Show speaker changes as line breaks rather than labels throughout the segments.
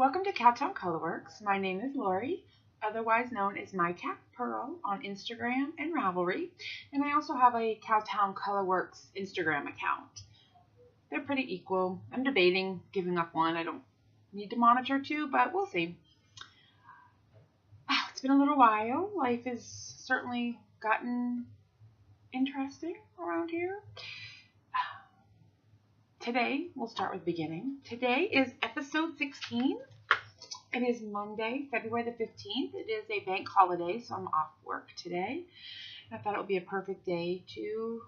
Welcome to Cowtown Colorworks. My name is Lori, otherwise known as My Cat Pearl on Instagram and Ravelry, and I also have a Cowtown Colorworks Instagram account. They're pretty equal. I'm debating giving up one. I don't need to monitor two, but we'll see. It's been a little while. Life has certainly gotten interesting around here. Today, we'll start with the beginning. Today is episode 16. It is Monday, February the 15th. It is a bank holiday, so I'm off work today. I thought it would be a perfect day to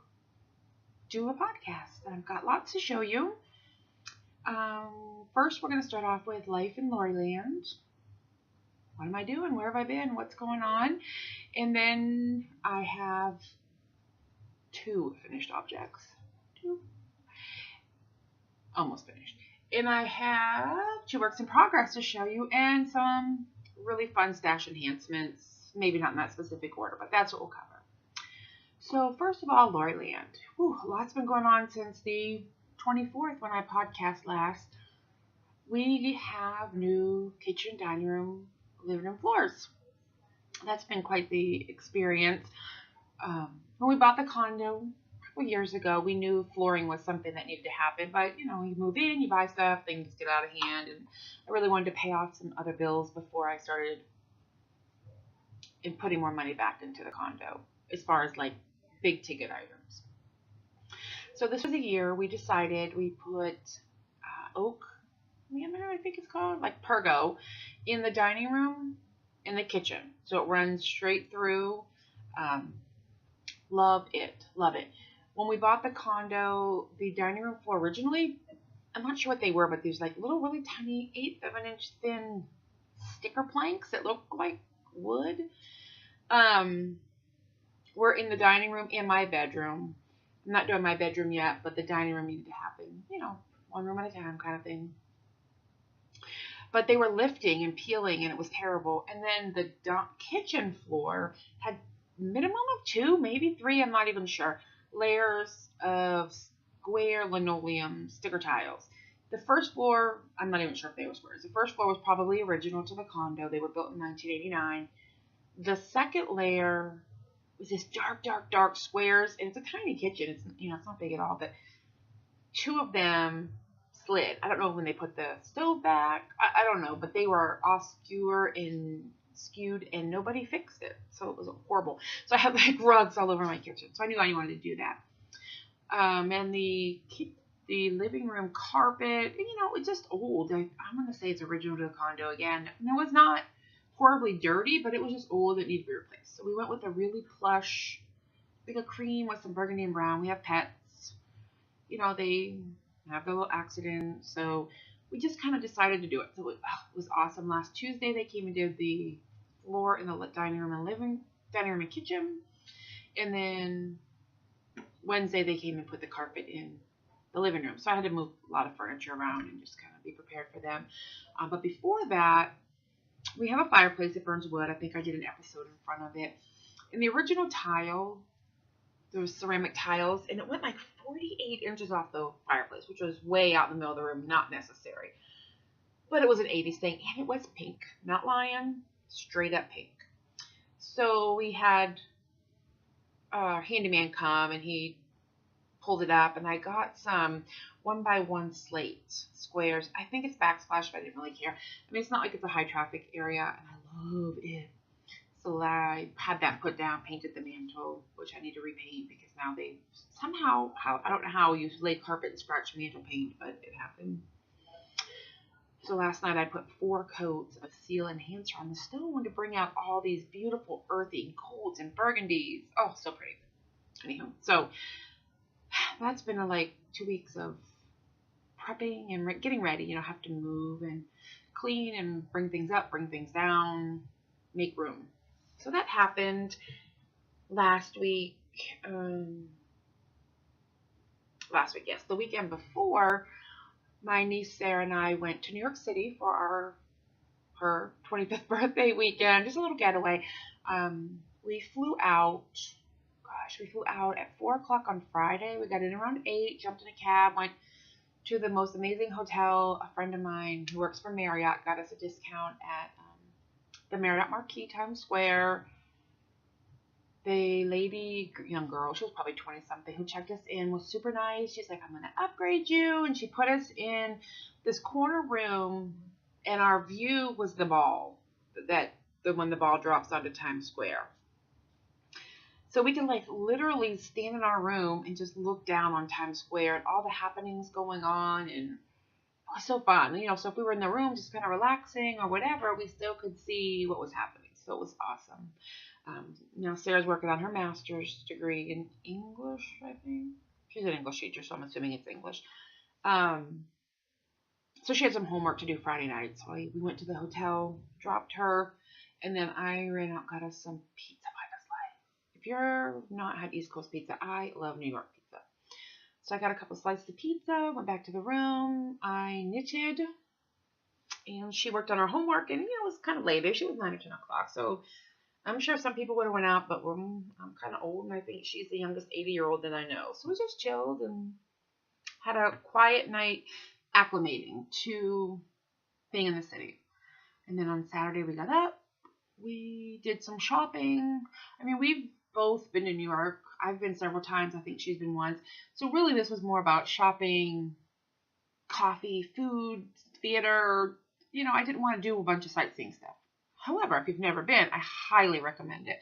do a podcast. I've got lots to show you. First, we're going to start off with life in Loriland. What am I doing? Where have I been? What's going on? And then I have two finished objects. Almost finished. And I have two works in progress to show you and some really fun stash enhancements. Maybe not in that specific order, but that's what we'll cover. So first of all, Loriland. Lots been going on since the 24th when I podcast last. We have new kitchen, dining room, living room floors. That's been quite the experience. When we bought the condo years ago, we knew flooring was something that needed to happen, but you move in, you buy stuff, things get out of hand, and I really wanted to pay off some other bills before I started putting more money back into the condo as far as like big ticket items. So this was a year we decided we put oak manor, I think it's called, like pergo, in the dining room, in the kitchen, so it runs straight through. Love it. When we bought the condo, the dining room floor originally, I'm not sure what they were, but there's like little really tiny 1/8 of an inch thin sticker planks that look like wood. We're in the dining room and my bedroom. I'm not doing my bedroom yet, but the dining room needed to happen, one room at a time kind of thing. But they were lifting and peeling, and it was terrible. And then the kitchen floor had minimum of 2, maybe 3, I'm not even sure, layers of square linoleum sticker tiles. The first floor, I'm not even sure if they were squares. The first floor was probably original to the condo. They were built in 1989. The second layer was this dark squares, and it's a tiny kitchen. It's it's not big at all, but 2 of them slid. I don't know when they put the stove back. I don't know, but they were all skewed and nobody fixed it, so it was horrible. So I had like rugs all over my kitchen, so I knew I wanted to do that. And the living room carpet, it's just old. I'm gonna say it's original to the condo again, and it was not horribly dirty, but it was just old. It needed to be replaced. So we went with a really plush, like a cream with some burgundy and brown. We have pets, they have their little accident, so we just kind of decided to do it. So it was awesome. Last Tuesday, they came and did the floor in the dining room and kitchen. And then Wednesday, they came and put the carpet in the living room. So I had to move a lot of furniture around and just kind of be prepared for them. But before that, we have a fireplace that burns wood. I think I did an episode in front of it. And the original tile, there was ceramic tiles, and it went like 48 inches off the fireplace, which was way out in the middle of the room, not necessary. But it was an 80s thing, and it was pink, not lying, straight up pink. So we had our handyman come, and he pulled it up, and I got some 1x1 slate squares. I think it's backsplash, but I didn't really care. I mean, it's not like it's a high traffic area, and I love it. So I had that put down, painted the mantle, which I need to repaint because now they somehow, I don't know how you lay carpet and scratch mantle paint, but it happened. So last night I put 4 coats of seal enhancer on the stone to bring out all these beautiful earthy golds and burgundies. Oh, so pretty. Anyhow, so that's been like 2 weeks of prepping and getting ready. Have to move and clean and bring things up, bring things down, make room. So that happened last week. Yes. The weekend before, my niece Sarah and I went to New York City for her 25th birthday weekend, just a little getaway. We flew out at 4 o'clock on Friday. We got in around 8, jumped in a cab, went to the most amazing hotel. A friend of mine who works for Marriott got us a discount at the Marriott Marquis Times Square. The lady, young girl, she was probably 20 something, who checked us in was super nice. She's like, I'm going to upgrade you. And she put us in this corner room, and our view was the ball, when the ball drops onto Times Square. So we can like literally stand in our room and just look down on Times Square and all the happenings going on. And it was so fun. So if we were in the room just kind of relaxing or whatever, we still could see what was happening. So it was awesome. Sarah's working on her master's degree in English, I think. She's an English teacher, so I'm assuming it's English. So she had some homework to do Friday night. So we went to the hotel, dropped her, and then I ran out, got us some pizza by the slice. If you're not had East Coast pizza, I love New York pizza. So I got a couple slices of pizza, went back to the room, I knitted, and she worked on her homework, and it was kind of late-ish. It was 9 or 10 o'clock, so I'm sure some people would have went out, but I'm kind of old, and I think she's the youngest 80-year-old that I know. So we just chilled and had a quiet night acclimating to being in the city. And then on Saturday we got up. We did some shopping. I mean, we've both been to New York. I've been several times. I think she's been once. So really this was more about shopping, coffee, food, theater. I didn't want to do a bunch of sightseeing stuff. However, if you've never been, I highly recommend it.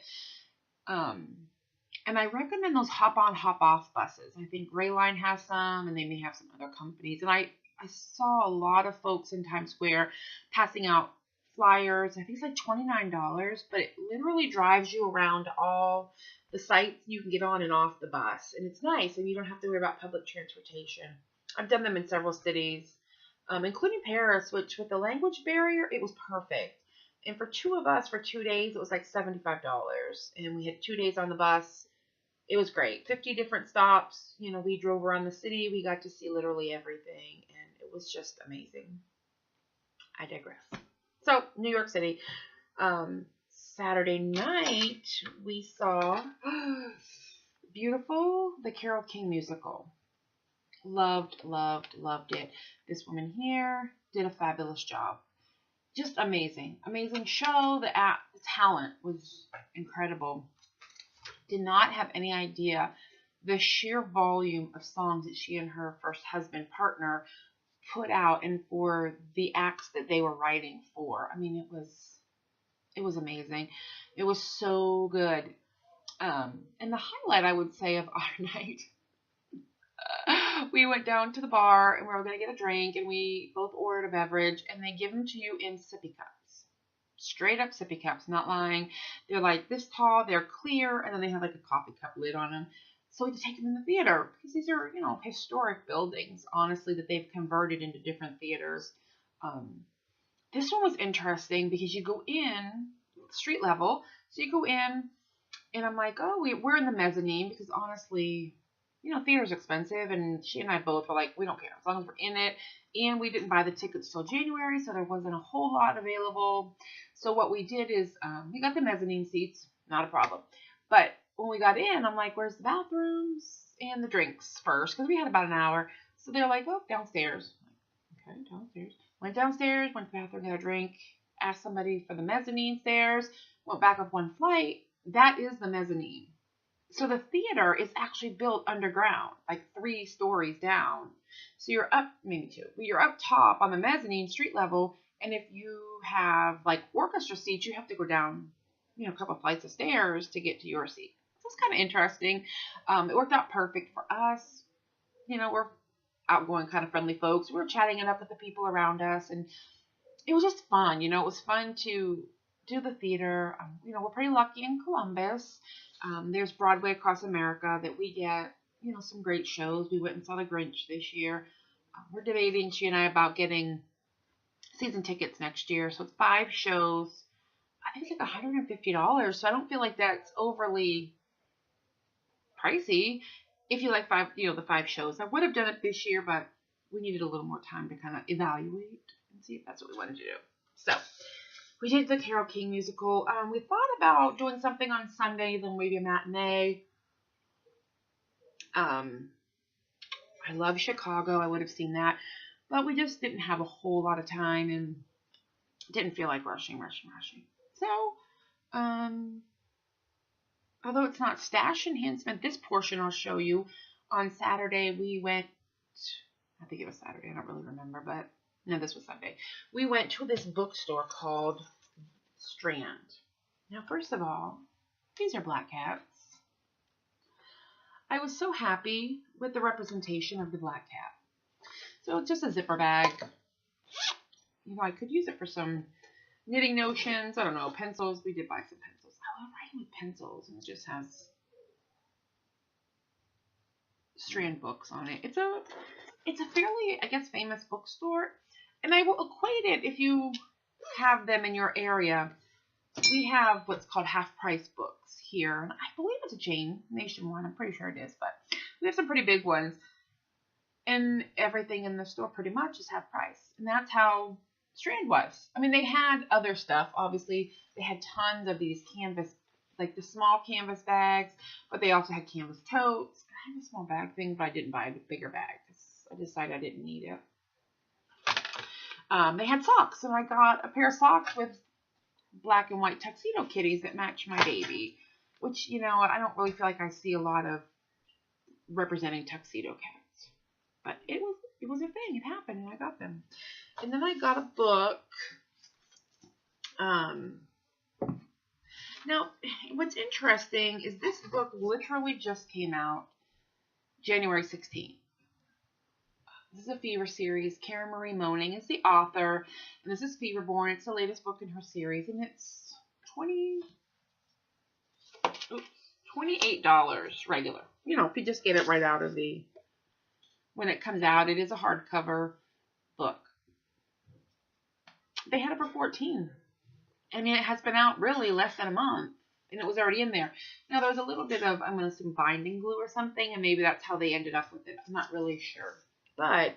And I recommend those hop-on, hop-off buses. I think Greyline has some, and they may have some other companies. And I saw a lot of folks in Times Square passing out flyers. I think it's like $29, but it literally drives you around all the sites you can get on and off the bus. And it's nice, and you don't have to worry about public transportation. I've done them in several cities, including Paris, which with the language barrier, it was perfect. And for two of us, for 2 days, it was like $75. And we had 2 days on the bus. It was great. 50 different stops. We drove around the city. We got to see literally everything. And it was just amazing. I digress. So, New York City. Saturday night, we saw Beautiful, the Carole King musical. Loved, loved, loved it. This woman here did a fabulous job. Just amazing. Amazing show. The talent was incredible. Did not have any idea the sheer volume of songs that she and her first husband, partner, put out, and for the acts that they were writing for. I mean, it was amazing. It was so good. And the highlight, I would say, of our night, we went down to the bar and we were going to get a drink, and we both ordered a beverage, and they give them to you in sippy cups. Straight up sippy cups, not lying. They're like this tall, they're clear, and then they have like a coffee cup lid on them. So we had to take them in the theater because these are, historic buildings, honestly, that they've converted into different theaters. This one was interesting because you go in street level. So you go in, and I'm like, oh, we're in the mezzanine because honestly, theater's expensive, and she and I both were like, we don't care as long as we're in it. And we didn't buy the tickets till January, so there wasn't a whole lot available. So what we did is we got the mezzanine seats, not a problem. But when we got in, I'm like, where's the bathrooms and the drinks first? Because we had about an hour. So they're like, oh, downstairs. I'm like, okay, downstairs. Went downstairs, went to the bathroom, got a drink, asked somebody for the mezzanine stairs, went back up one flight. That is the mezzanine. So the theater is actually built underground, like 3 stories down. So you're up, maybe 2, but you're up top on the mezzanine street level. And if you have like orchestra seats, you have to go down, a couple of flights of stairs to get to your seat. So it's kind of interesting. It worked out perfect for us. We're outgoing, kind of friendly folks. We were chatting it up with the people around us, and it was just fun. It was fun to do the theater. We're pretty lucky in Columbus. There's Broadway across America that we get, some great shows. We went and saw The Grinch this year. We're debating, she and I, about getting season tickets next year. So it's 5 shows. I think it's like $150. So I don't feel like that's overly pricey. If you like the 5 shows. I would have done it this year, but we needed a little more time to kind of evaluate and see if that's what we wanted to do. So we did the Carole King musical. We thought about doing something on Sunday, then maybe a matinee. I love Chicago. I would have seen that. But we just didn't have a whole lot of time and didn't feel like rushing. So, although it's not stash enhancement, this portion I'll show you. On Saturday, we went, I think it was Saturday, I don't really remember, but no, this was Sunday. We went to this bookstore called Strand. Now, first of all, these are black cats. I was so happy with the representation of the black cat. So it's just a zipper bag. You know, I could use it for some knitting notions. I don't know, pencils. We did buy some pencils. I love writing with pencils, and it just has Strand books on it. It's a fairly, I guess, famous bookstore, and I will equate it if you have them in your area. We have what's called half-price books here. I believe it's a chain, nationwide. I'm pretty sure it is, but we have some pretty big ones. And everything in the store pretty much is half price. And that's how Strand was. I mean, they had other stuff. Obviously, they had tons of these canvas, like the small canvas bags, but they also had canvas totes. I had a small bag thing, but I didn't buy a bigger bag because I decided I didn't need it. They had socks, and I got a pair of socks with black and white tuxedo kitties that match my baby, which, you know, I don't really feel like I see a lot of representing tuxedo cats. But it was a thing. It happened, and I got them. And then I got a book. Now, what's interesting is this book literally just came out January 16th. This is a Fever series. Karen Marie Moning is the author, and this is Feverborn. It's the latest book in her series, and it's $28 regular. You know, if you just get it right out of the... When it comes out, it is a hardcover book. They had it for $14. I mean, it has been out really less than a month, and it was already in there. Now, there's a little bit of, I'm going to assume, binding glue or something, and maybe that's how they ended up with it. I'm not really sure. But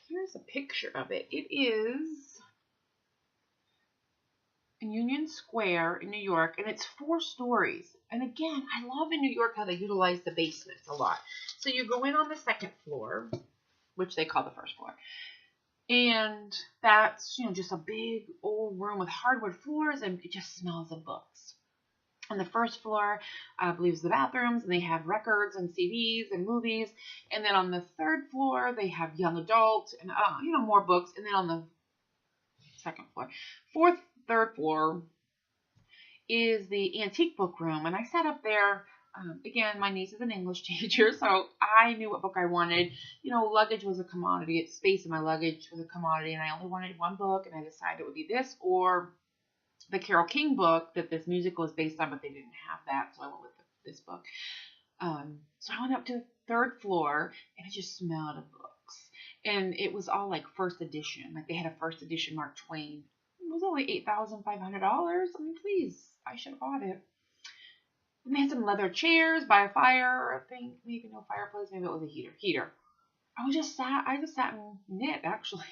here's a picture of it. It is in Union Square in New York, and it's 4 stories. And again, I love in New York how they utilize the basements a lot. So you go in on the 2nd floor, which they call the 1st floor. And that's, you know, just a big old room with hardwood floors, and it just smells of books. On the 1st floor, I believe, is the bathrooms, and they have records and CDs and movies. And then on the 3rd floor, they have young adult and, you know, more books. And then on the 2nd floor, 3rd floor is the antique book room. And I sat up there. Again, my niece is an English teacher, so I knew what book I wanted. You know, luggage was a commodity. Space in my luggage was a commodity, and I only wanted one book, and I decided it would be this or the Carole King book that this musical is based on, but they didn't have that, so I went with this book. So I went up to the 3rd floor, and it just smelled of books. And it was all like 1st edition. Like they had a 1st edition Mark Twain. It was only $8,500. I mean, please, I should have bought it. And they had some leather chairs by a fire. I think maybe no fireplace. Maybe it was a heater. I just sat and knit, actually.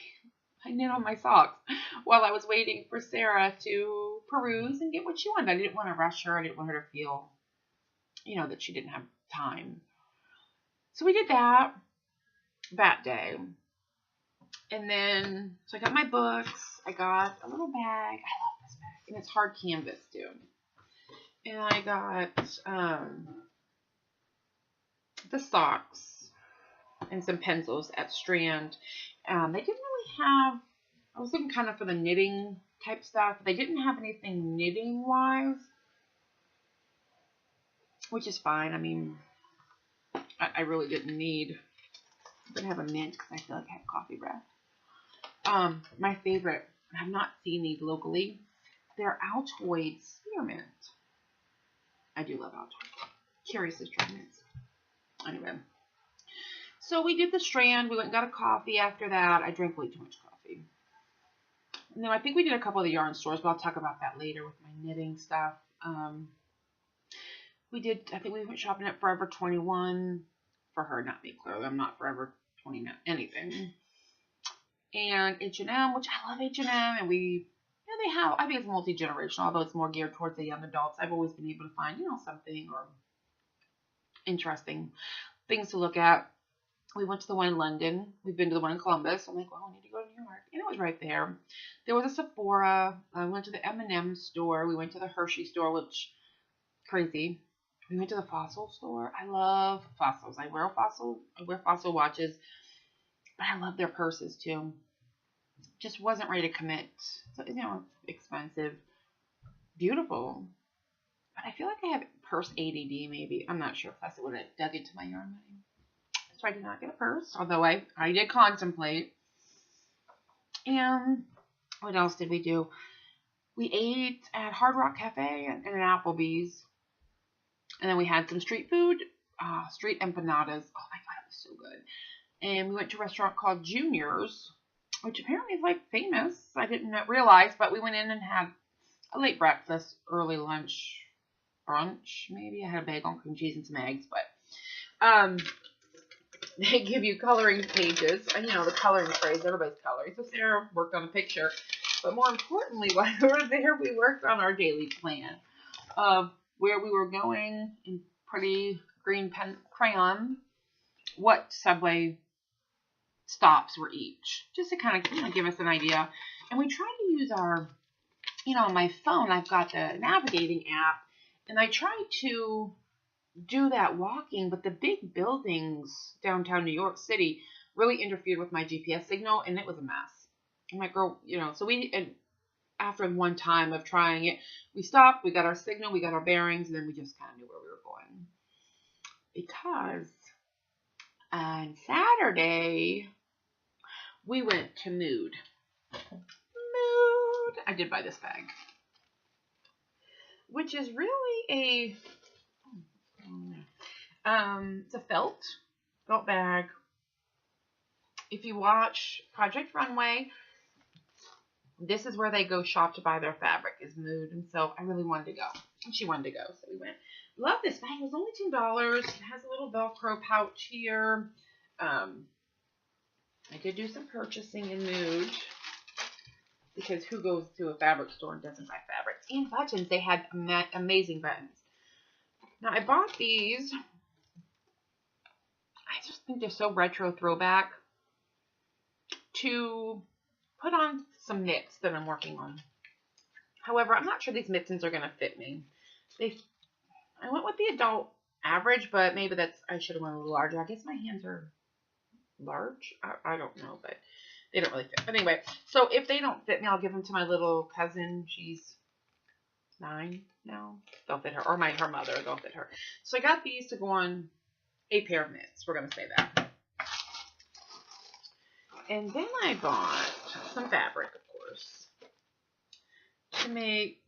I knit on my socks while I was waiting for Sarah to peruse and get what she wanted. I didn't want to rush her. I didn't want her to feel, you know, that she didn't have time. So we did that day. And then, so I got my books. I got a little bag. I love this bag. And it's hard canvas, too. And I got the socks and some pencils at Strand. They didn't really have, I was looking kind of for the knitting type stuff. They didn't have anything knitting wise, which is fine. I mean, I really didn't need, I'm going to have a mint because I feel like I have coffee breath. My favorite, I have not seen these locally. They're Altoids Spearmint. I do love Altoids. Curious is trying mints. Anyway. So we did the Strand. We went and got a coffee after that. I drank way too much coffee. And then I think we did a couple of the yarn stores, but I'll talk about that later with my knitting stuff. I think we went shopping at Forever 21. For her, not me, clearly. I'm not Forever 29, anything. And H&M, which I love H&M. And they have, I think it's multi-generational, although it's more geared towards the young adults. I've always been able to find, you know, something or interesting things to look at. We went to the one in London. We've been to the one in Columbus. I'm like, well, I need to go to New York. And it was right there. There was a Sephora. I went to the M&M store. We went to the Hershey store, which, crazy. We went to the Fossil store. I love fossils. I wear fossil watches, but I love their purses too. Just wasn't ready to commit. So, expensive, beautiful. But I feel like I have purse ADD maybe. I'm not sure if that's what it dug into my yarn money. So I did not get a purse, although I did contemplate. And what else did we do? We ate at Hard Rock Cafe and an Applebee's. And then we had some street food, street empanadas. Oh my God, it was so good. And we went to a restaurant called Junior's, which apparently is like famous. I didn't realize, but we went in and had a late breakfast, early lunch, brunch maybe. I had a bagel and cream cheese and some eggs, but they give you coloring pages. The coloring phrase, everybody's coloring. So Sarah worked on a picture. But more importantly, while we were there, we worked on our daily plan of where we were going in pretty green pen crayon, what subway stops were each, just to kind of give us an idea. And we tried to use our, on my phone, I've got the navigating app, and I tried to do that walking, but the big buildings downtown New York City really interfered with my GPS signal, and it was a mess. I'm like, girl, so after one time of trying it, we stopped, we got our signal, we got our bearings, and then we just kind of knew where we were going. Because on Saturday, we went to Mood. I did buy this bag, which is really it's a felt bag. If you watch Project Runway, this is where they go shop to buy their fabric, is Mood. And so I really wanted to go. And she wanted to go, so we went. Love this bag. It was only $10. It has a little Velcro pouch here. I did do some purchasing in Mood, because who goes to a fabric store and doesn't buy fabrics? And buttons. They had amazing buttons. Now, I bought these. I just think they're so retro throwback to put on some knits that I'm working on. However, I'm not sure these mittens are going to fit me. I went with the adult average, but maybe I should have went a little larger. I guess my hands are large. I don't know, but they don't really fit. But anyway, so if they don't fit me, I'll give them to my little cousin. She's 9 now. They'll fit her. Or her mother. They'll fit her. So I got these to go on a pair of knits. We're going to say that. And then I bought some fabric, of course, to make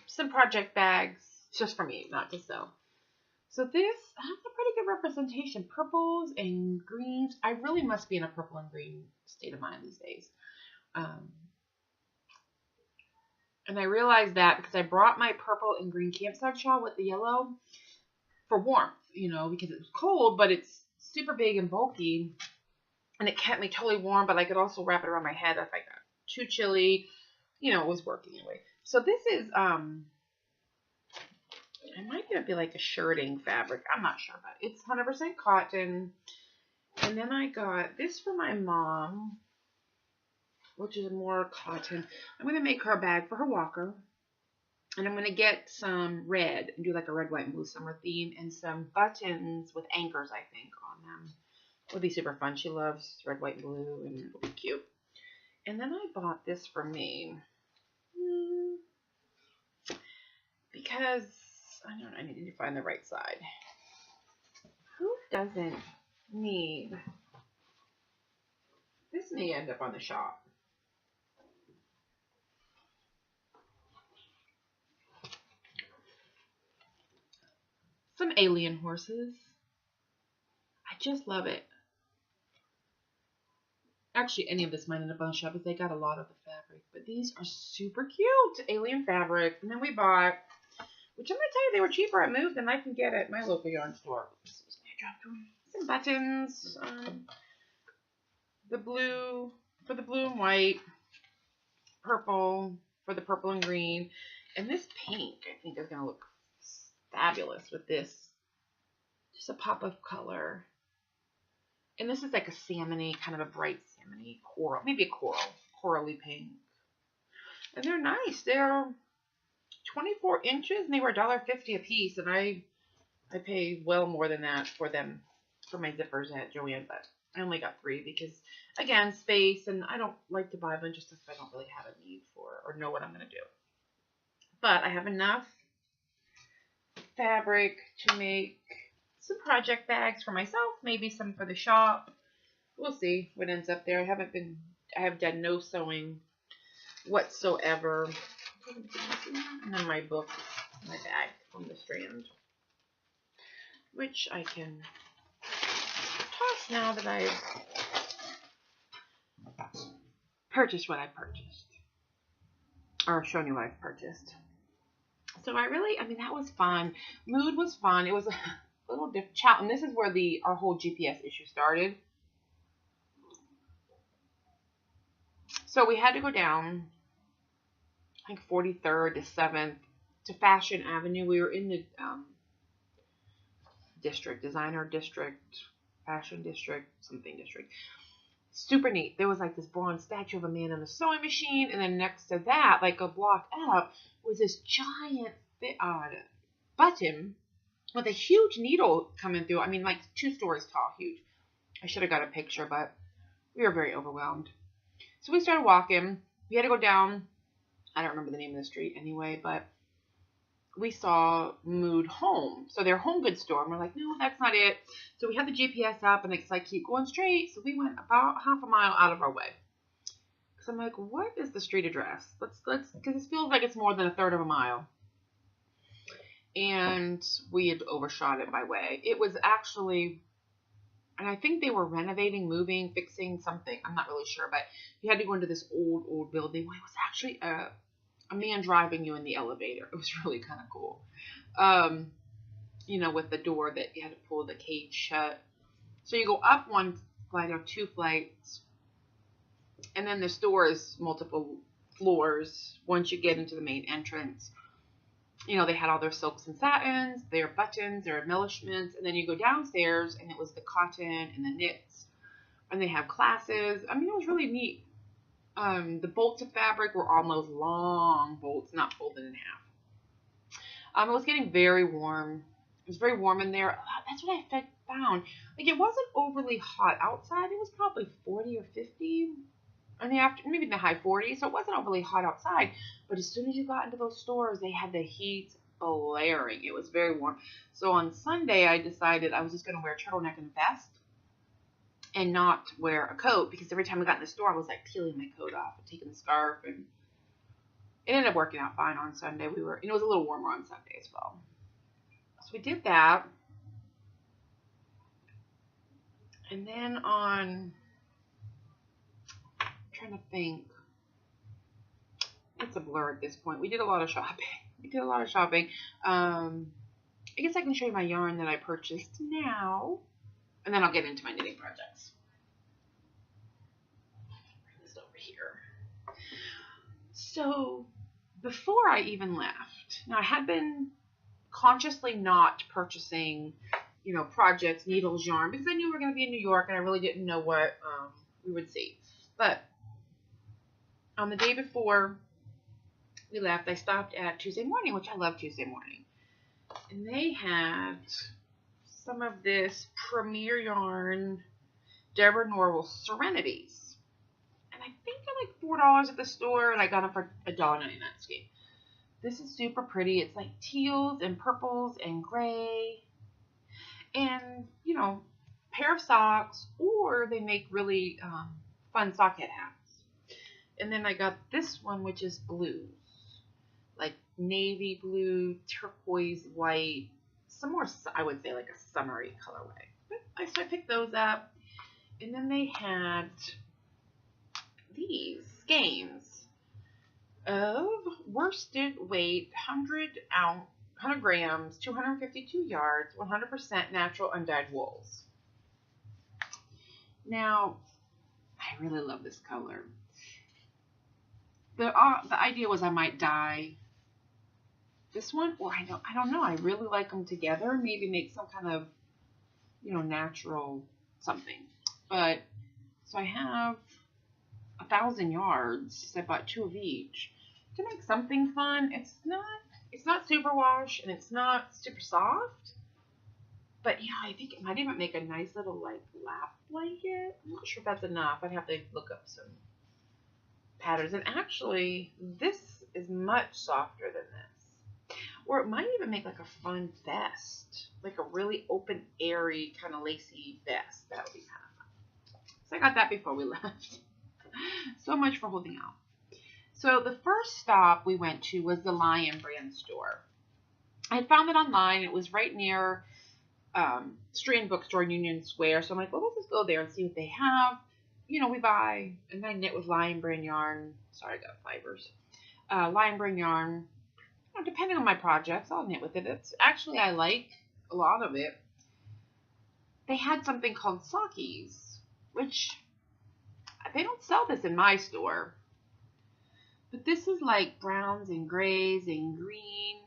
some project bags just for me, not to sell. So this has a pretty good representation. Purples and greens. I really must be in a purple and green state of mind these days. And I realized that because I brought my purple and green campsite shawl with the yellow for warmth, because it was cold, but it's super big and bulky, and it kept me totally warm, but I could also wrap it around my head if I got too chilly. It was working anyway. So this is, it might be like a shirting fabric. I'm not sure, but it's 100% cotton. And then I got this for my mom, which is more cotton. I'm going to make her a bag for her walker. And I'm going to get some red and do like a red, white, and blue summer theme, and some buttons with anchors, I think, on them. It would be super fun. She loves red, white, and blue, and it'll be cute. And then I bought this for me because, I don't know, I needed to find the right side. Who doesn't need, this may end up on the shop. Some alien horses. I just love it. Actually, any of this might end up on the shop because they got a lot of the fabric. But these are super cute. Alien fabric. And then we bought, which I'm going to tell you, they were cheaper at Move than I can get at my local yarn store. Some buttons. The blue for the blue and white. Purple for the purple and green. And this pink, I think, is going to look fabulous with this Just a pop of color. And this is like a salmony, kind of a bright salmony coral, maybe a corally pink. And they're nice. They're 24 inches and they were $1.50 a piece. And I paid well more than that for them, for my zippers at Joann, but I only got 3 because, again, space, and I don't like to buy a bunch of stuff I don't really have a need for or know what I'm going to do. But I have enough fabric to make some project bags for myself, maybe some for the shop. We'll see what ends up there. I have done no sewing whatsoever. And then my book, my bag from the Strand, which I can toss now that I've purchased what I purchased, or shown you what I've purchased. So I mean, that was fun. Mood was fun. It was a little different. And this is where our whole GPS issue started. So we had to go down, I think 43rd to 7th to Fashion Avenue. We were in the designer district, fashion district, something district. Super neat. There was like this bronze statue of a man on a sewing machine, and then next to that, like a block up, was this giant button with a huge needle coming through. I mean, like 2 stories tall, huge. I should have got a picture, but we were very overwhelmed. So we started walking. We had to go down. I don't remember the name of the street anyway, but we saw Mood Home. So their home goods store. And we're like, no, that's not it. So we had the GPS up and it's like, keep going straight. So we went about half a mile out of our way. So I'm like, what is the street address? Let's, because this feels like it's more than a third of a mile. And we had overshot it by way. It was actually, and I think they were renovating, moving, fixing something. I'm not really sure, but you had to go into this old building. Well, it was actually a man driving you in the elevator. It was really kind of cool. You know, with the door that you had to pull the cage shut. So you go up 1 flight or 2 flights, and then the store is multiple floors once you get into the main entrance. You know, they had all their silks and satins, their buttons, their embellishments, and then you go downstairs, and it was the cotton and the knits, and they have classes. I mean, it was really neat. The bolts of fabric were almost long bolts, not folded in half. It was getting very warm. It was very warm in there. That's what I found. Like, it wasn't overly hot outside. It was probably 40 or 50 in the afternoon, maybe in the high 40s. So it wasn't overly hot outside. But as soon as you got into those stores, they had the heat blaring. It was very warm. So on Sunday, I decided I was just going to wear a turtleneck and vest and not wear a coat, because every time I got in the store, I was like peeling my coat off and taking the scarf, and it ended up working out fine on Sunday. It was a little warmer on Sunday as well. So we did that. And then I'm trying to think. It's a blur at this point. We did a lot of shopping. I guess I can show you my yarn that I purchased now, and then I'll get into my knitting projects. Bring this over here. So before I even left, now I had been consciously not purchasing, you know, projects, needles, yarn, because I knew we were going to be in New York and I really didn't know what we would see. But on the day before we left, I stopped at Tuesday Morning, which I love Tuesday Morning. And they had some of this Premier Yarn Deborah Norwell Serenities. And I think they're like $4 at the store, and I got them for $1.99 at Escape. This is super pretty. It's like teals and purples and gray. And, you know, pair of socks, or they make really fun socket hats. And then I got this one, which is blues. Like navy blue, turquoise, white, some more, I would say, like a summery colorway. But so I picked those up. And then they had these skeins of worsted weight, 100 grams, 252 yards, 100% natural undyed wools. Now, I really love this color. The idea was I might dye this one, or I don't know. I really like them together. Maybe make some kind of natural something. But, so I have 1,000 yards. I bought 2 of each to make something fun. It's not super wash and it's not super soft. But yeah, I think it might even make a nice little like lap blanket. I'm not sure if that's enough. I'd have to look up some patterns. And actually, this is much softer than this. Or it might even make like a fun vest. Like a really open, airy, kind of lacy vest. That would be kind of fun. So I got that before we left. So much for holding out. So the first stop we went to was the Lion Brand store. I found it online. It was right near Strand Bookstore in Union Square. So I'm like, well, let's just go there and see what they have. We buy, and I knit with Lion Brand yarn. Sorry, I got fibers. Lion Brand yarn. Depending on my projects, I'll knit with it. It's actually, I like a lot of it. They had something called Sockies, which they don't sell this in my store. But this is like browns and grays and green.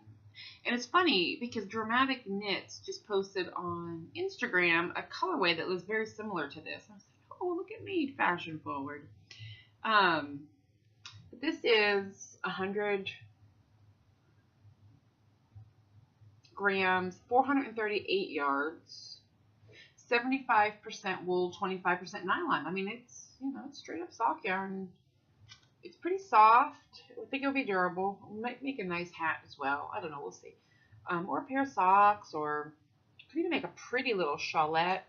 And it's funny because Dramatic Knits just posted on Instagram a colorway that was very similar to this. I was like, oh, look at me, fashion forward. This is 100 grams, 438 yards, 75% wool, 25% nylon. I mean, it's, it's straight up sock yarn. It's pretty soft. I think it'll be durable. It might make a nice hat as well. I don't know. We'll see. Or a pair of socks, or could even make a pretty little shawlette.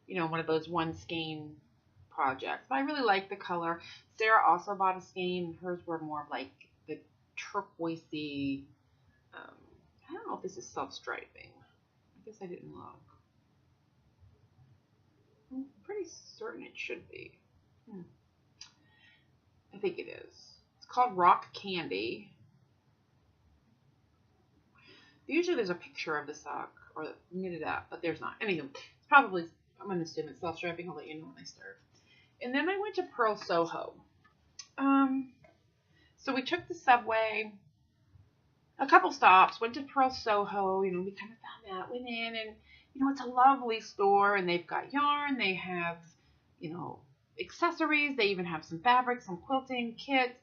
One of those one skein projects. But I really like the color. Sarah also bought a skein. Hers were more of like the turquoisey. I don't know if this is self-striping. I guess I didn't look. I'm pretty certain it should be. I think it is. It's called Rock Candy. Usually there's a picture of the sock or knitted up, but there's not. Anywho, it's probably, I'm going to assume it's self-striping. I'll let you know when I start. And then I went to Pearl Soho. So we took the subway, a couple stops, went to Pearl Soho. We kind of found that, went in, and, it's a lovely store, and they've got yarn. They have, accessories. They even have some fabric, some quilting kits.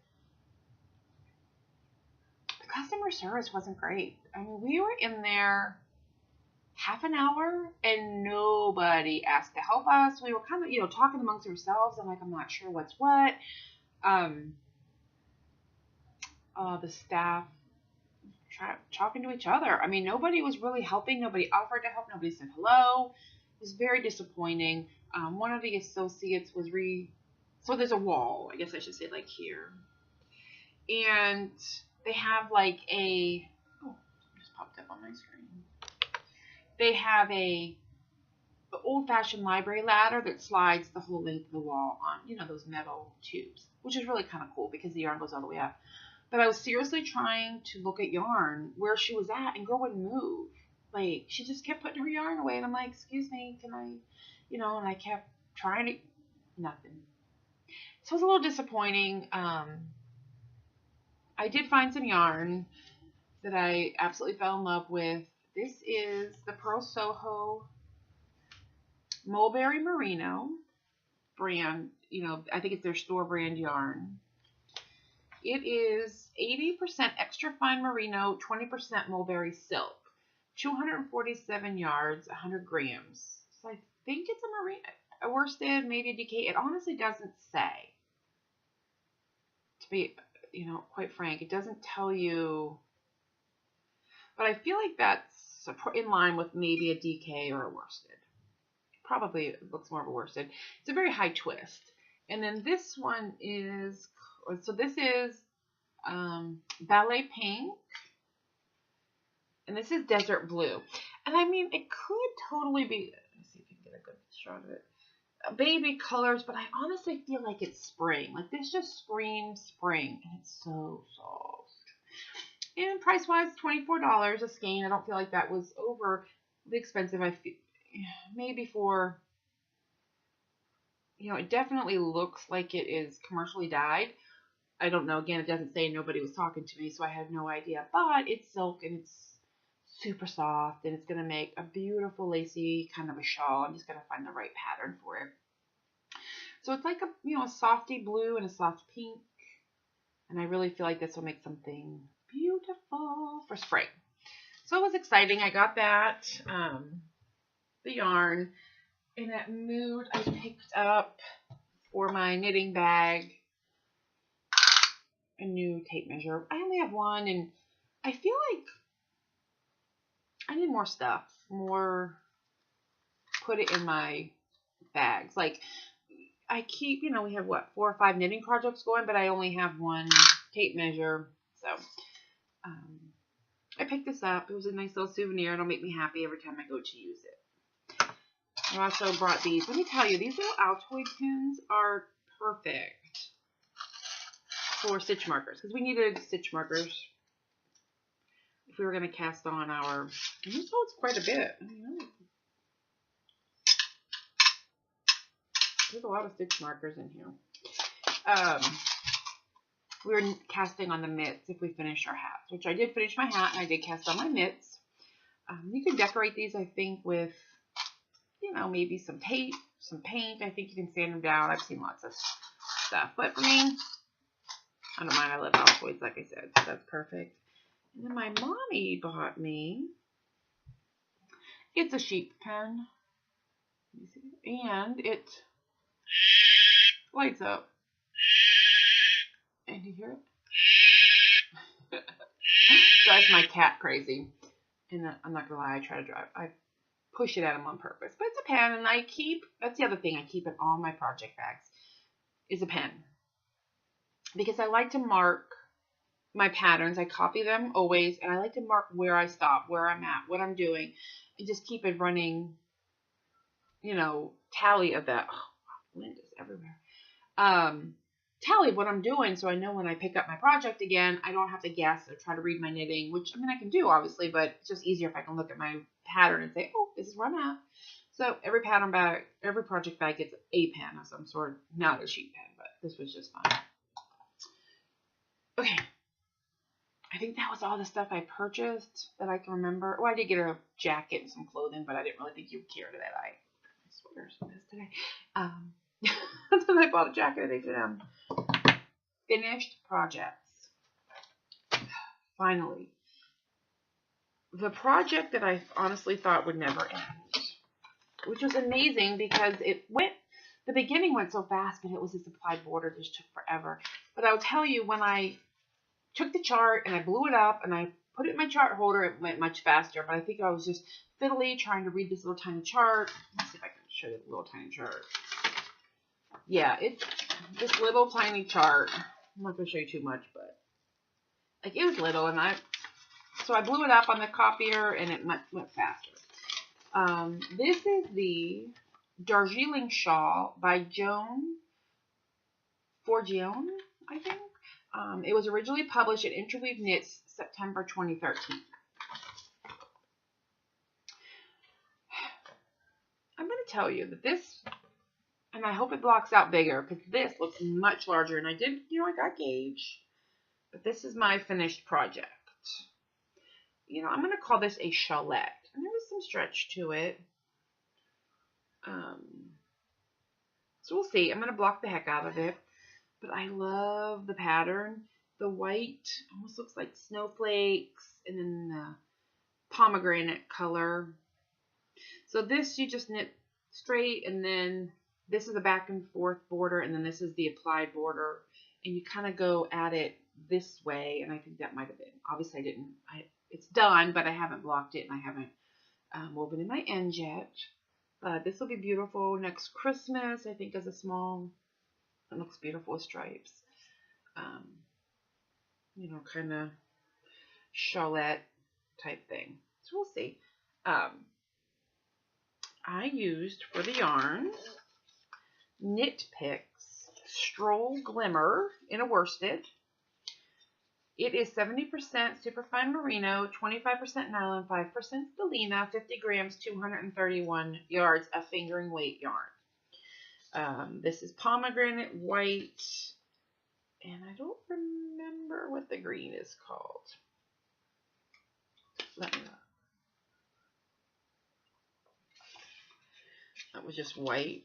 The customer service wasn't great. I mean, we were in there half an hour and nobody asked to help us. We were kind of, talking amongst ourselves. I'm not sure what's what. The staff talking to each other. I mean, nobody was really helping. Nobody offered to help. Nobody said hello. It was very disappointing. One of the associates was so there's a wall, I guess I should say, like here. And they have like it just popped up on my screen. They have the old-fashioned library ladder that slides the whole length of the wall on, those metal tubes, which is really kind of cool because the yarn goes all the way up. But I was seriously trying to look at yarn where she was at, and girl wouldn't move. Like, she just kept putting her yarn away, and I'm like, excuse me, can I, and I kept trying to, nothing. So it was a little disappointing. I did find some yarn that I absolutely fell in love with. This is the Pearl Soho Mulberry Merino brand. I think it's their store brand yarn. It is 80% extra fine merino, 20% mulberry silk, 247 yards, 100 grams. So I think it's a merino, a worsted, maybe a DK. It honestly doesn't say. To be, quite frank, it doesn't tell you. But I feel like that's in line with maybe a DK or a worsted. Probably it looks more of a worsted. It's a very high twist. And then this one is, so this is Ballet Pink. And this is Desert Blue. And I mean, it could totally be, let's see if you can get a good shot of it. Baby colors, but I honestly feel like it's spring. Like this just screams spring. And it's so soft. And price-wise, $24 a skein. I don't feel like that was overly expensive. I feel maybe for, it definitely looks like it is commercially dyed. I don't know. Again, it doesn't say, nobody was talking to me, so I have no idea. But it's silk and it's super soft, and it's going to make a beautiful lacy kind of a shawl. I'm just going to find the right pattern for it. So it's like a softy blue and a soft pink. And I really feel like this will make something beautiful for spring. So it was exciting. I got that, the yarn. In that mood, I picked up for my knitting bag a new tape measure. I only have one, and I feel like I need more stuff. Put it in my bags. Like, I keep, we have 4 or 5 knitting projects going, but I only have one tape measure. So, I picked this up. It was a nice little souvenir. It'll make me happy every time I go to use it. I also brought these. Let me tell you, these little Altoid pins are perfect for stitch markers, because we needed stitch markers if we were going to cast on our, and this holds quite a bit. There's a lot of stitch markers in here. We were casting on the mitts if we finished our hats, which I did finish my hat, and I did cast on my mitts. You can decorate these, I think, with, maybe some tape, some paint. I think you can sand them down. I've seen lots of stuff. But for me, I don't mind. I love Altoids, like I said. So that's perfect. And then my mommy bought me, it's a sheep pen. Let me see. And it lights up. And you hear it? Drives my cat crazy. And I'm not going to lie, I push it at him on purpose. But it's a pen, and that's the other thing I keep in all my project bags, is a pen. Because I like to mark my patterns. I copy them always, and I like to mark where I stop, where I'm at, what I'm doing, and just keep it running, tally of that. Oh, wind is everywhere. Tally of what I'm doing, so I know when I pick up my project again, I don't have to guess or try to read my knitting, which, I can do, obviously, but it's just easier if I can look at my pattern and say, oh, this is where I'm at. So every pattern bag, every project bag gets a pen of some sort, not a sheet pen, but this was just fun. Okay. I think that was all the stuff I purchased that I can remember. Oh, I did get a jacket and some clothing, but I didn't really think you'd care to that. I swear some this today. Then I bought a jacket at H&M. Finished projects. Finally. The project that I honestly thought would never end, which was amazing because the beginning went so fast, but it was a supplied border. It just took forever. But I'll tell you, when I took the chart and I blew it up and I put it in my chart holder, it went much faster. But I think I was just fiddly trying to read this little tiny chart. Let's see if I can show you the little tiny chart. Yeah, it's this little tiny chart. I'm not going to show you too much, but it was little, and so I blew it up on the copier and it went faster. This is the Darjeeling shawl by Joan Forgione, I think. It was originally published at Interweave Knits September 2013. I'm going to tell you that this, and I hope it blocks out bigger, because this looks much larger, and I got gauge, but this is my finished project. I'm going to call this a shawlette, and there was some stretch to it. So we'll see. I'm going to block the heck out of it, but I love the pattern. The white almost looks like snowflakes, and then the pomegranate color. So this you just knit straight, and then this is a back and forth border, and then this is the applied border, and you kind of go at it this way, and I think that might have been, obviously I didn't, it's done, but I haven't blocked it, and I haven't woven in my ends yet. But this will be beautiful next Christmas, I think, as a small, it looks beautiful with stripes. Kind of shawlette type thing. So we'll see. I used for the yarn Knit Picks Stroll Glimmer in a worsted. It is 70% superfine merino, 25% nylon, 5% stellina, 50 grams, 231 yards of fingering weight yarn. This is pomegranate white, and I don't remember what the green is called. Let me know. was just white.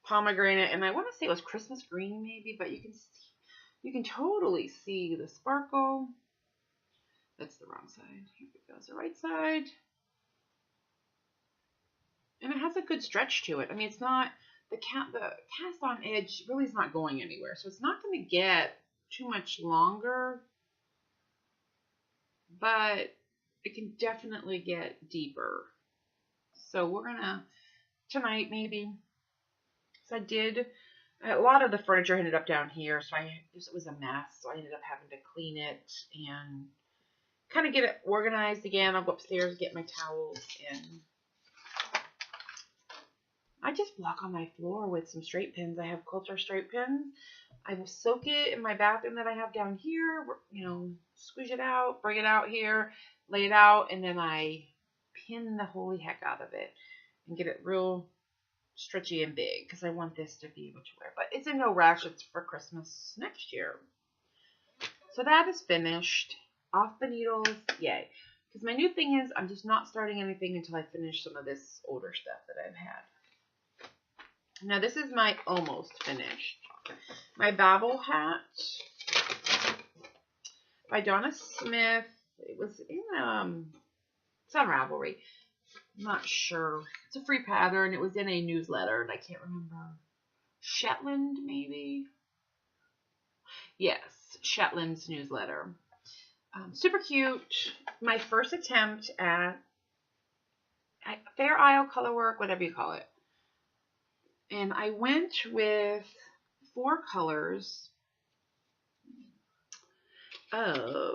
Pomegranate, and I want to say it was Christmas green maybe, but you can totally see the sparkle. That's the wrong side. Here it goes, the right side. And it has a good stretch to it. I mean, it's not, the cast on edge really is not going anywhere. So it's not going to get too much longer, but it can definitely get deeper. So we're going to, tonight maybe, so I did, a lot of the furniture ended up down here. So it was a mess. So I ended up having to clean it and kind of get it organized again. I'll go upstairs, get my towels, and I just block on my floor with some straight pins. I have quilter straight pins. I will soak it in my bathroom that I have down here, you know, squish it out, bring it out here, lay it out, and then I pin the holy heck out of it and get it real stretchy and big because I want this to be able to wear. But it's in no rush. It's for Christmas next year. So that is finished. Off the needles. Yay. Because my new thing is I'm just not starting anything until I finish some of this older stuff that I've had. Now this is my almost finished. My Babble hat by Donna Smith. It was in it's on Ravelry. I'm not sure. It's a free pattern. It was in a newsletter and I can't remember. Shetland maybe? Yes, Shetland's newsletter. Super cute. My first attempt at Fair Isle Colorwork, whatever you call it. And I went with 4 colors of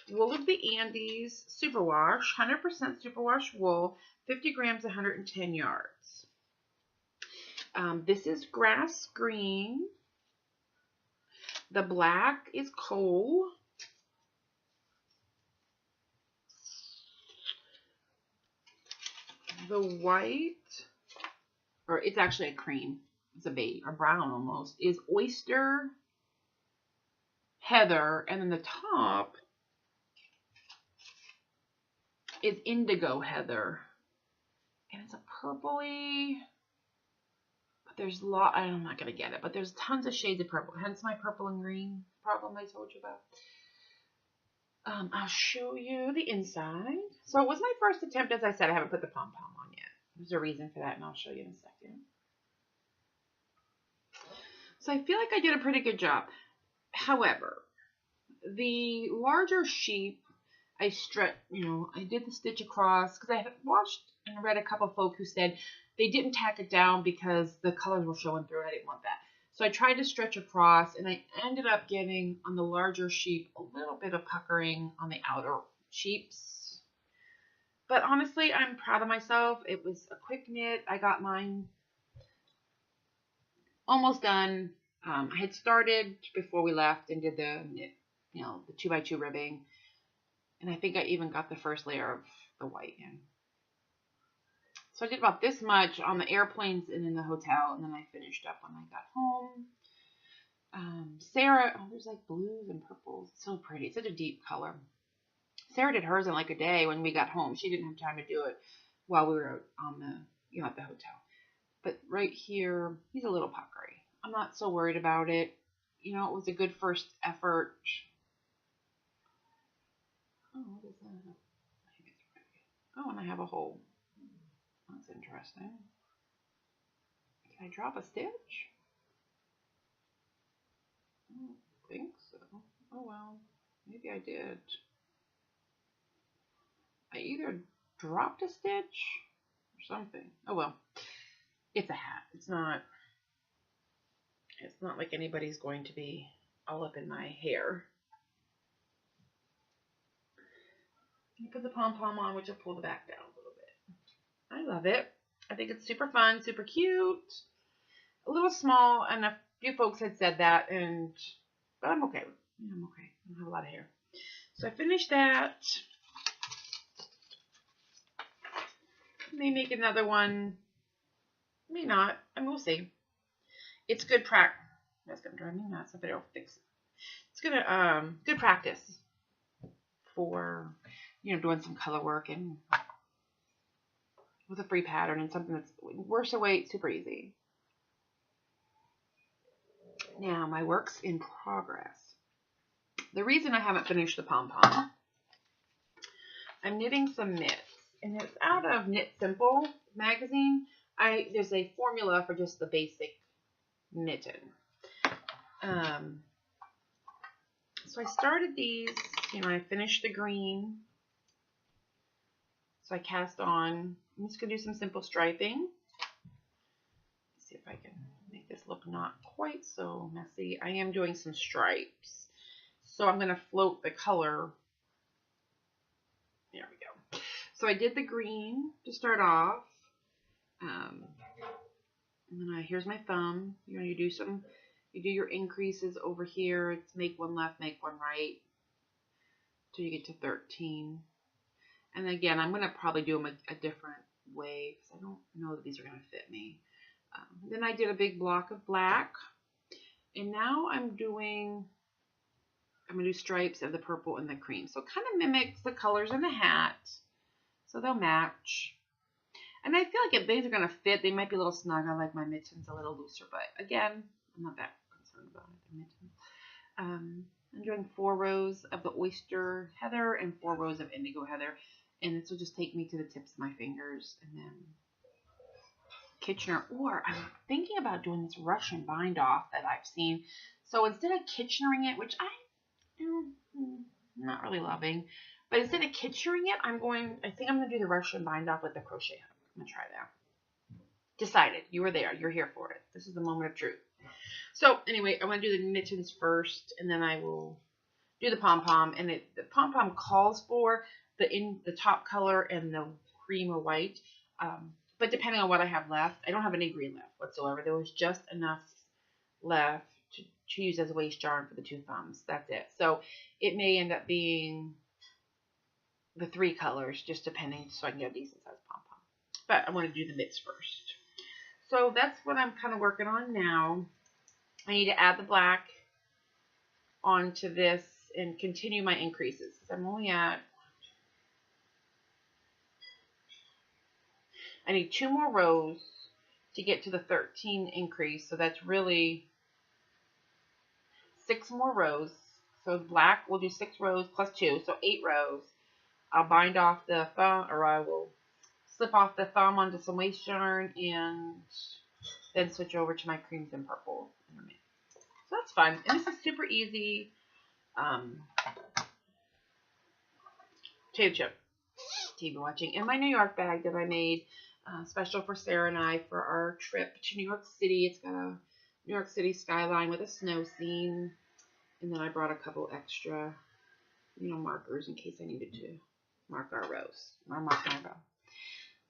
Wool of the Andes Superwash, 100% Superwash wool, 50 grams, 110 yards. This is grass green. The black is coal. The white, or it's actually a cream, it's a beige, or brown almost, is oyster heather, and then the top is indigo heather, and it's a purpley, but there's a lot, I'm not going to get it, but there's tons of shades of purple, hence my purple and green problem I told you about. I'll show you the inside. So it was my first attempt. As I said, I haven't put the pom-pom on yet. There's a reason for that, and I'll show you in a second. So I feel like I did a pretty good job. However, the larger sheep, I did the stitch across because I had watched and read a couple of folk who said they didn't tack it down because the colors were showing through. I didn't want that. So I tried to stretch across, and I ended up getting, on the larger sheep, a little bit of puckering on the outer sheeps. But honestly, I'm proud of myself. It was a quick knit. I got mine almost done. I had started before we left and did the knit, the 2x2 ribbing. And I think I even got the first layer of the white in. So I did about this much on the airplanes and in the hotel, and then I finished up when I got home. Sarah, there's like blues and purples. So pretty. It's such a deep color. Sarah did hers in like a day when we got home. She didn't have time to do it while we were on the, at the hotel. But right here, he's a little puckery. I'm not so worried about it. It was a good first effort. Oh, what is that? I think it's pretty. Oh, and I have a hole. That's interesting. Can I drop a stitch? I don't think so. Oh well, maybe I did. I either dropped a stitch or something. Oh well, it's a hat. It's not like anybody's going to be all up in my hair. You put the pom-pom on, which will pull the back down a little bit. I love it. I think it's super fun, super cute. A little small, and a few folks had said that, but I'm okay. I'm okay. I don't have a lot of hair. So I finished that. May make another one. May not. And we'll see. It's good practice. That's going to drive me nuts if I don't fix it. It's good practice for, doing some color work and with a free pattern and something that's worth the wait, super easy. Now, my work's in progress. The reason I haven't finished the pom-pom, I'm knitting some mitts, and it's out of Knit Simple magazine. There's a formula for just the basic mitten. So I started these, I finished the green. So I cast on, I'm just going to do some simple striping. Let's see if I can make this look not quite so messy. I am doing some stripes. So I'm going to float the color. There we go. So I did the green to start off. And then here's my thumb. You do your increases over here. It's make one left, make one right, till you get to 13. And again, I'm going to probably do them a different way because I don't know that these are going to fit me. Then I did a big block of black. And now I'm going to do stripes of the purple and the cream. So it kind of mimics the colors in the hat. So they'll match. And I feel like if these are going to fit, they might be a little snug. I like my mittens a little looser. But again, I'm not that concerned about it. I'm doing 4 rows of the oyster heather and 4 rows of indigo heather. And this will just take me to the tips of my fingers. And then Kitchener. Or I'm thinking about doing this Russian bind off that I've seen. So instead of Kitchenering it, which I'm not really loving, but instead of Kitchenering it, I think I'm going to do the Russian bind off with the crochet hook. I'm going to try that. Decided. You were there. You're here for it. This is the moment of truth. So anyway, I want to do the mittens first, and then I will do the pom-pom. And the pom-pom calls for the top color and the cream or white. But depending on what I have left, I don't have any green left whatsoever. There was just enough left to use as a waist yarn for the 2 thumbs. That's it. So it may end up being the 3 colors, just depending, so I can get a decent size pom-pom. But I want to do the mitts first. So that's what I'm kind of working on now. I need to add the black onto this and continue my increases. I'm only at, I need 2 more rows to get to the 13 increase. So that's really 6 more rows. So black, we'll do 6 rows plus 2, so 8 rows. I'll bind off the thumb, or I will slip off the thumb onto some waist yarn and then switch over to my creams and purple. So that's fun. And this is super easy. Potato chip TV watching. And my New York bag that I made special for Sarah and I for our trip to New York City. It's got a New York City skyline with a snow scene. And then I brought a couple extra, markers in case I needed to mark our rows. Or mark my row.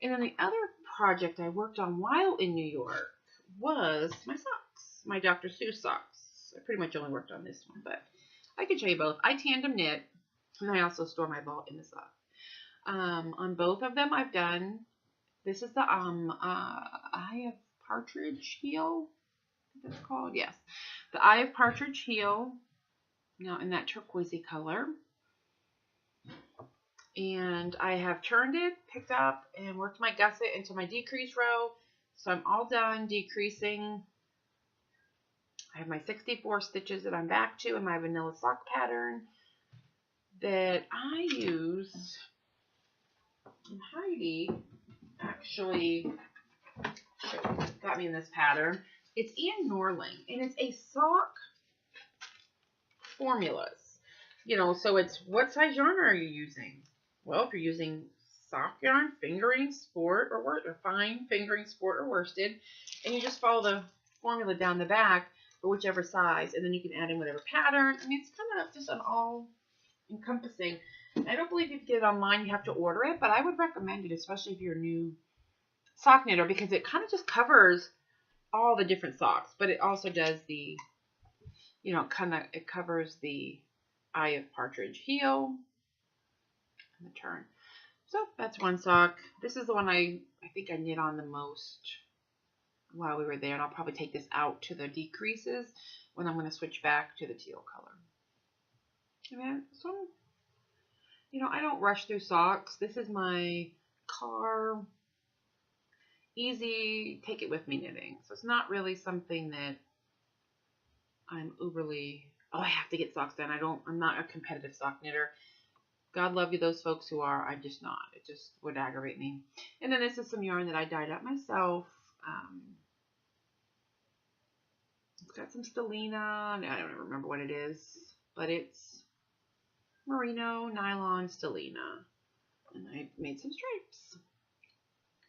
And then the other project I worked on while in New York was my socks. My Dr. Seuss socks. I pretty much only worked on this one, but I can show you both. I tandem knit, and I also store my ball in the sock. On both of them I've done, this is the Eye of Partridge heel. I think that's called, yes. The Eye of Partridge heel, now in that turquoisey color. And I have turned it, picked up, and worked my gusset into my decrease row. So I'm all done decreasing. I have my 64 stitches that I'm back to in my vanilla sock pattern that I use. And Heidi actually got me in this pattern. It's Ann Norling, and it's a sock formulas. So it's what size yarn are you using? Well, if you're using sock yarn, fingering, sport, or fine fingering, sport, or worsted, and you just follow the formula down the back for whichever size, and then you can add in whatever pattern. I mean, it's kind of just an all-encompassing. I don't believe you can get it online. You have to order it, but I would recommend it, especially if you're a new sock knitter, because it kind of just covers all the different socks, but it also does the, it covers the Eye of Partridge heel and the turn. So that's one sock. This is the one I think I knit on the most while we were there, and I'll probably take this out to the decreases when I'm going to switch back to the teal color. And so, I don't rush through socks. This is my car easy, take it with me knitting. So it's not really something that I'm overly, oh, I have to get socks done. I'm not a competitive sock knitter. God love you, those folks who are. I'm just not. It just would aggravate me. And then this is some yarn that I dyed up myself. It's got some Stellina. I don't remember what it is, but it's merino, nylon, Stellina. And I made some stripes.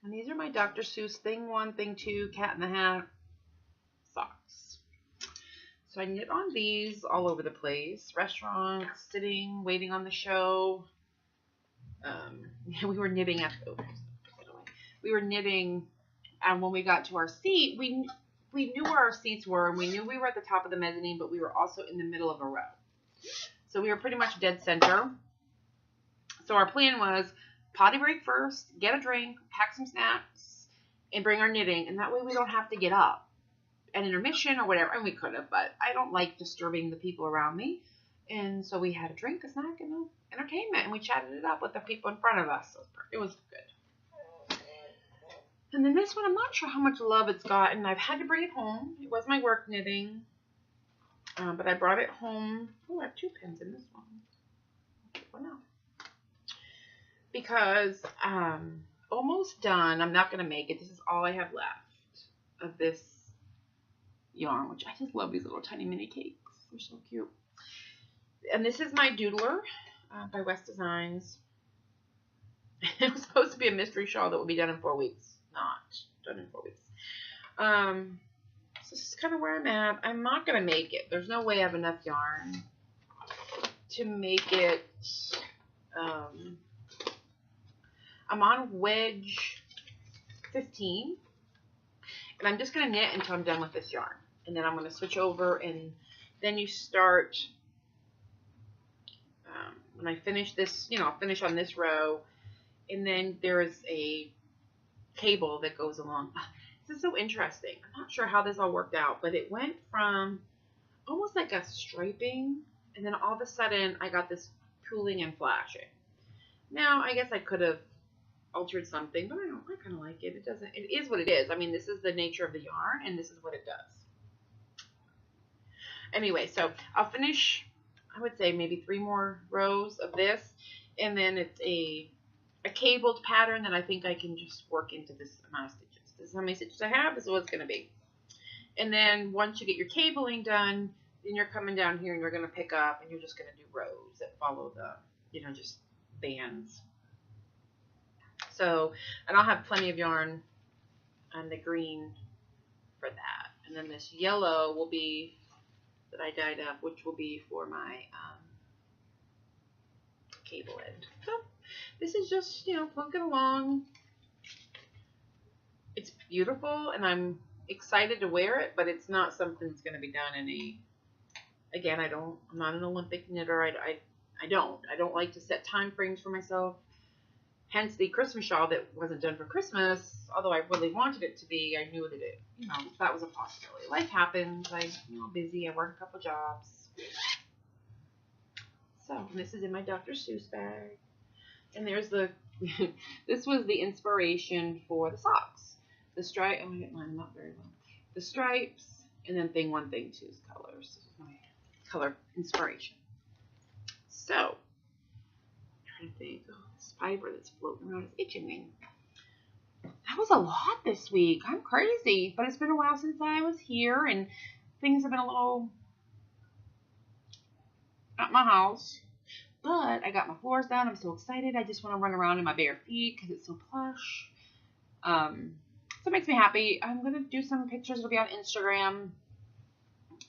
And these are my Dr. Seuss Thing 1, Thing 2, Cat in the Hat socks. So I knit on these all over the place. Restaurants, sitting, waiting on the show. We were knitting and when we got to our seat, we knew where our seats were, and we knew we were at the top of the mezzanine, but we were also in the middle of a row. So we were pretty much dead center. So our plan was potty break first, get a drink, pack some snacks, and bring our knitting, and that way we don't have to get up. An intermission or whatever, and we could have, but I don't like disturbing the people around me. And so we had a drink, a snack, and entertainment, and we chatted it up with the people in front of us. So it was good. And then this one, I'm not sure how much love it's gotten. I've had to bring it home. It was my work knitting, but I brought it home. Oh, I have 2 pins in this one. One out. Because almost done. I'm not going to make it. This is all I have left of this yarn, which I just love these little tiny mini cakes. They're so cute. And this is my Doodler by West Designs. It was supposed to be a mystery shawl that would be done in 4 weeks. Not done in 4 weeks. So this is kind of where I'm at. I'm not going to make it. There's no way I have enough yarn to make it. I'm on wedge 15. And I'm just going to knit until I'm done with this yarn. And then I'm going to switch over, and then you start, when I finish this, I'll finish on this row, and then there is a cable that goes along. This is so interesting. I'm not sure how this all worked out, but it went from almost like a striping, and then all of a sudden I got this pooling and flashing. Now, I guess I could have altered something, but I kind of like it. It is what it is. I mean, this is the nature of the yarn, and this is what it does. Anyway, so I'll finish, I would say maybe 3 more rows of this, and then it's a cabled pattern that I think I can just work into this amount of stitches. This is how many stitches I have. This is what it's going to be. And then once you get your cabling done, then you're coming down here and you're going to pick up, and you're just going to do rows that follow the, just bands. So, and I'll have plenty of yarn on the green for that. And then this yellow will be, that I dyed up, which will be for my cable end. So, this is just, plunking along. It's beautiful, and I'm excited to wear it, but it's not something that's going to be done in again, I'm not an Olympic knitter. I don't like to set time frames for myself. Hence the Christmas shawl that wasn't done for Christmas, although I really wanted it to be. I knew that that was a possibility. Life happens. I'm busy. I work a couple jobs. So this is in my Dr. Seuss bag. And there's this was the inspiration for the socks. The stripe, I'm going to get mine not very well. The stripes, and then Thing 1, Thing 2's colors. This is my color inspiration. So, I'm trying to think. Oh, this fiber that's floating around is itching me. That was a lot this week. I'm crazy. But it's been a while since I was here, and things have been a little at my house. But I got my floors down. I'm so excited. I just want to run around in my bare feet because it's so plush. So it makes me happy. I'm going to do some pictures. It'll be on Instagram.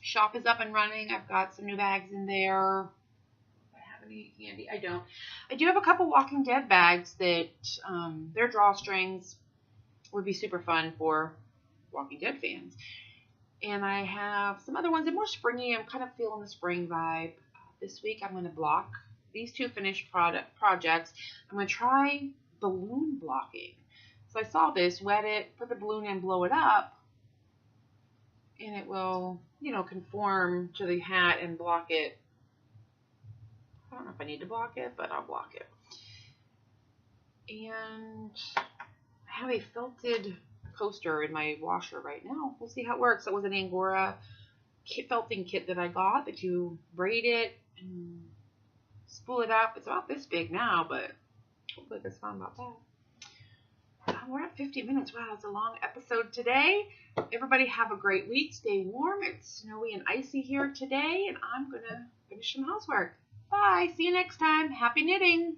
Shop is up and running. I've got some new bags in there. Do I have any handy? I don't. I do have a couple Walking Dead bags that their drawstrings would be super fun for Walking Dead fans. And I have some other ones that are more springy. I'm kind of feeling the spring vibe. This week I'm going to block these 2 finished projects. I'm going to try balloon blocking. So I saw this, wet it, put the balloon in, blow it up, and it will, conform to the hat and block it. I don't know if I need to block it, but I'll block it. And I have a felted coaster in my washer right now. We'll see how it works. That was an Angora felting kit that I got that you braid it and spool it up. It's about this big now, but hopefully it's fun about that. We're at 50 minutes. Wow, it's a long episode today. Everybody have a great week. Stay warm. It's snowy and icy here today, and I'm going to finish some housework. Bye. See you next time. Happy knitting.